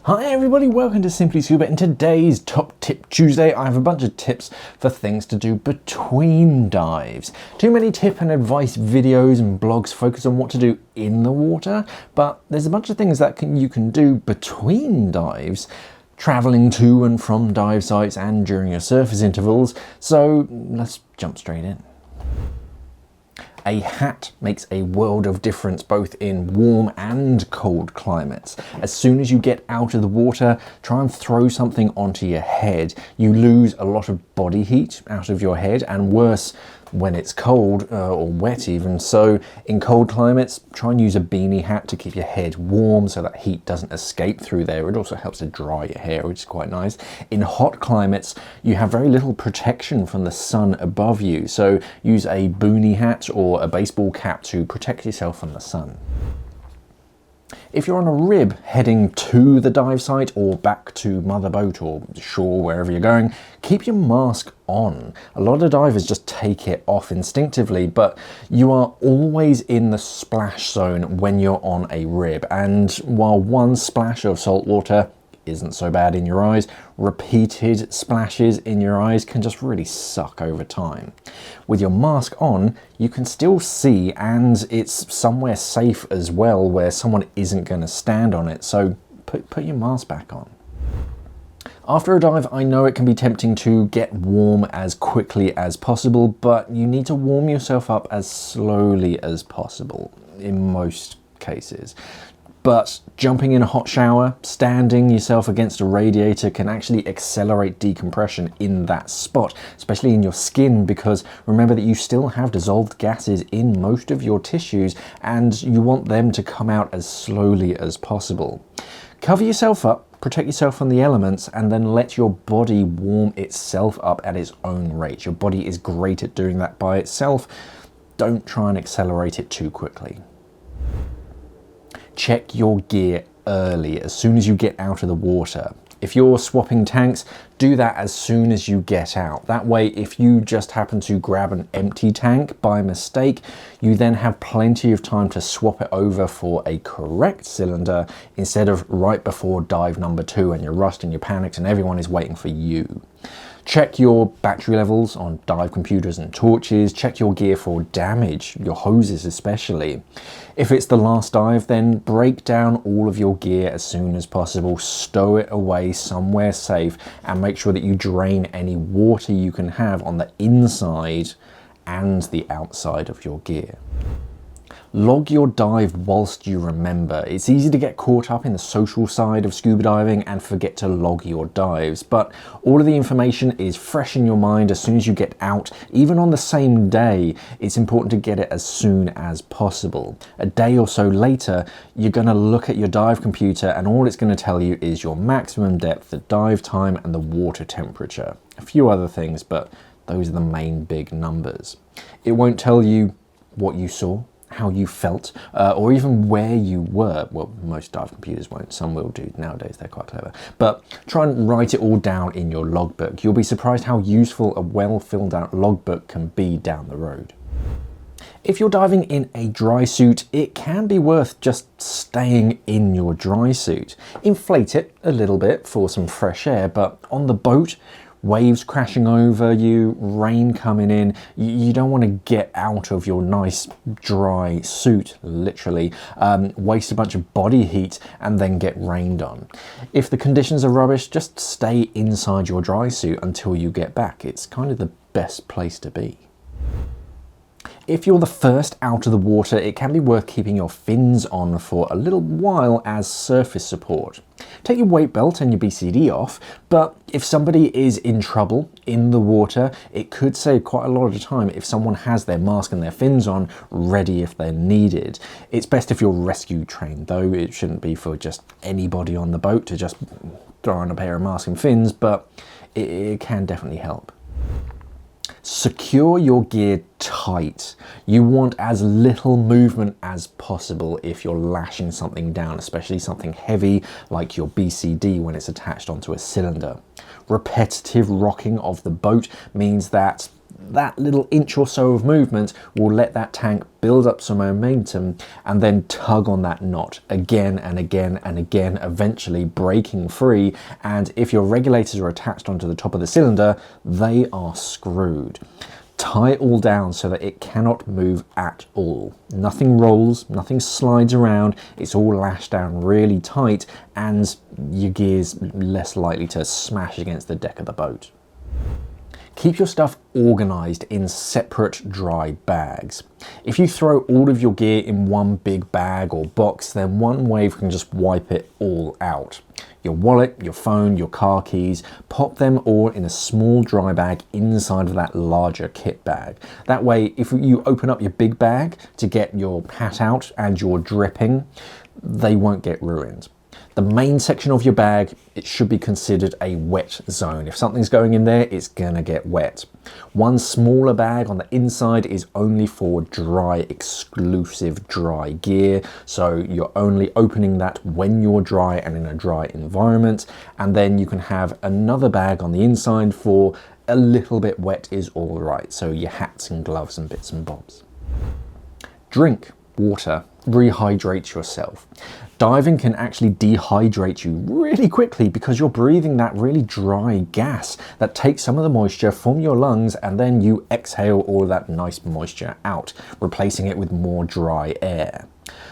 Hi everybody, welcome to Simply Scuba. In today's Top Tip Tuesday, I have a bunch of tips for things to do between dives. Too many tip and advice videos and blogs focus on what to do in the water, but there's a bunch of things that you can do between dives, traveling to and from dive sites and during your surface intervals. So let's jump straight in. A hat makes a world of difference both in warm and cold climates. As soon as you get out of the water, try and throw something onto your head. You lose a lot of body heat out of your head, and worse when it's cold or wet even. So in cold climates, try and use a beanie hat to keep your head warm so that heat doesn't escape through there. It also helps to dry your hair, which is quite nice. In hot climates, you have very little protection from the sun above you. So use a boonie hat or a baseball cap to protect yourself from the sun. If you're on a rib heading to the dive site or back to mother boat or shore, wherever you're going, keep your mask on. A lot of divers just take it off instinctively, but you are always in the splash zone when you're on a rib. And while one splash of salt water isn't so bad in your eyes, repeated splashes in your eyes can just really suck over time. With your mask on, you can still see, and it's somewhere safe as well where someone isn't going to stand on it, so put your mask back on. After a dive, I know it can be tempting to get warm as quickly as possible, but you need to warm yourself up as slowly as possible in most cases. But jumping in a hot shower, standing yourself against a radiator can actually accelerate decompression in that spot, especially in your skin, because remember that you still have dissolved gases in most of your tissues and you want them to come out as slowly as possible. Cover yourself up, protect yourself from the elements, and then let your body warm itself up at its own rate. Your body is great at doing that by itself. Don't try and accelerate it too quickly. Check your gear early, as soon as you get out of the water. If you're swapping tanks, do that as soon as you get out. That way, if you just happen to grab an empty tank by mistake, you then have plenty of time to swap it over for a correct cylinder instead of right before dive number 2 and you're rushed and you're panicked and everyone is waiting for you. Check your battery levels on dive computers and torches. Check your gear for damage, your hoses especially. If it's the last dive, then break down all of your gear as soon as possible. Stow it away somewhere safe and make sure that you drain any water you can have on the inside and the outside of your gear. Log your dive whilst you remember. It's easy to get caught up in the social side of scuba diving and forget to log your dives, but all of the information is fresh in your mind as soon as you get out. Even on the same day, it's important to get it as soon as possible. A day or so later, you're going to look at your dive computer and all it's going to tell you is your maximum depth, the dive time, and the water temperature. A few other things, but those are the main big numbers. It won't tell you what you saw, how you felt, or even where you were. Well, most dive computers won't, some will do nowadays, they're quite clever. But try and write it all down in your logbook. You'll be surprised how useful a well filled out logbook can be down the road. If you're diving in a dry suit, it can be worth just staying in your dry suit. Inflate it a little bit for some fresh air, but on the boat, waves crashing over you, rain coming in, you don't want to get out of your nice dry suit, literally, waste a bunch of body heat and then get rained on. If the conditions are rubbish, just stay inside your dry suit until you get back. It's kind of the best place to be. If you're the first out of the water, it can be worth keeping your fins on for a little while as surface support. Take your weight belt and your BCD off, but if somebody is in trouble in the water, it could save quite a lot of time if someone has their mask and their fins on, ready if they're needed. It's best if you're rescue trained, though. It shouldn't be for just anybody on the boat to just throw on a pair of mask and fins, but it can definitely help. Secure your gear tight. You want as little movement as possible if you're lashing something down, especially something heavy like your BCD when it's attached onto a cylinder. Repetitive rocking of the boat means that that little inch or so of movement will let that tank build up some momentum and then tug on that knot again and again and again, eventually breaking free. And if your regulators are attached onto the top of the cylinder, they are screwed. Tie it all down so that it cannot move at all. Nothing rolls, nothing slides around, it's all lashed down really tight, and your gear's less likely to smash against the deck of the boat. Keep your stuff organised in separate dry bags. If you throw all of your gear in one big bag or box, then one wave can just wipe it all out. Your wallet, your phone, your car keys, pop them all in a small dry bag inside of that larger kit bag. That way, if you open up your big bag to get your hat out and you're dripping, they won't get ruined. The main section of your bag, it should be considered a wet zone. If something's going in there, it's gonna get wet. One smaller bag on the inside is only for dry, exclusive dry gear. So you're only opening that when you're dry and in a dry environment. And then you can have another bag on the inside for a little bit wet is all right. So your hats and gloves and bits and bobs. Drink water, rehydrate yourself. Diving can actually dehydrate you really quickly because you're breathing that really dry gas that takes some of the moisture from your lungs, and then you exhale all of that nice moisture out, replacing it with more dry air.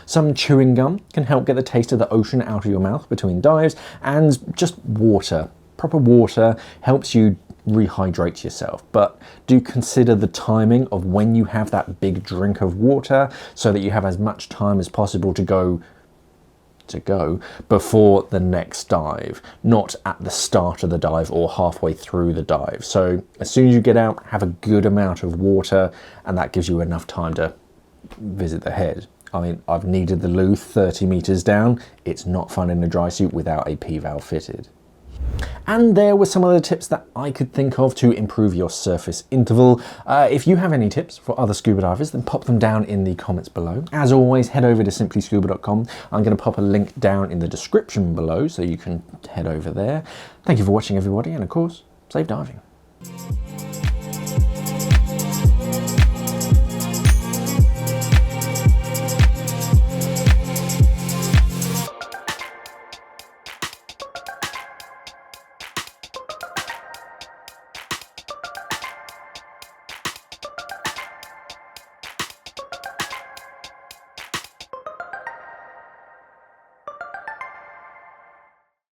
Some chewing gum can help get the taste of the ocean out of your mouth between dives, and just water. Proper water helps you rehydrate yourself, but do consider the timing of when you have that big drink of water so that you have as much time as possible to go before the next dive, not at the start of the dive or halfway through the dive. So as soon as you get out, have a good amount of water, and that gives you enough time to visit the head. I mean, I've needed the loo 30 meters down. It's not fun in a dry suit without a P-valve fitted. And there were some other tips that I could think of to improve your surface interval. If you have any tips for other scuba divers, then pop them down in the comments below. As always, head over to simplyscuba.com. I'm going to pop a link down in the description below so you can head over there. Thank you for watching, everybody, and of course, safe diving.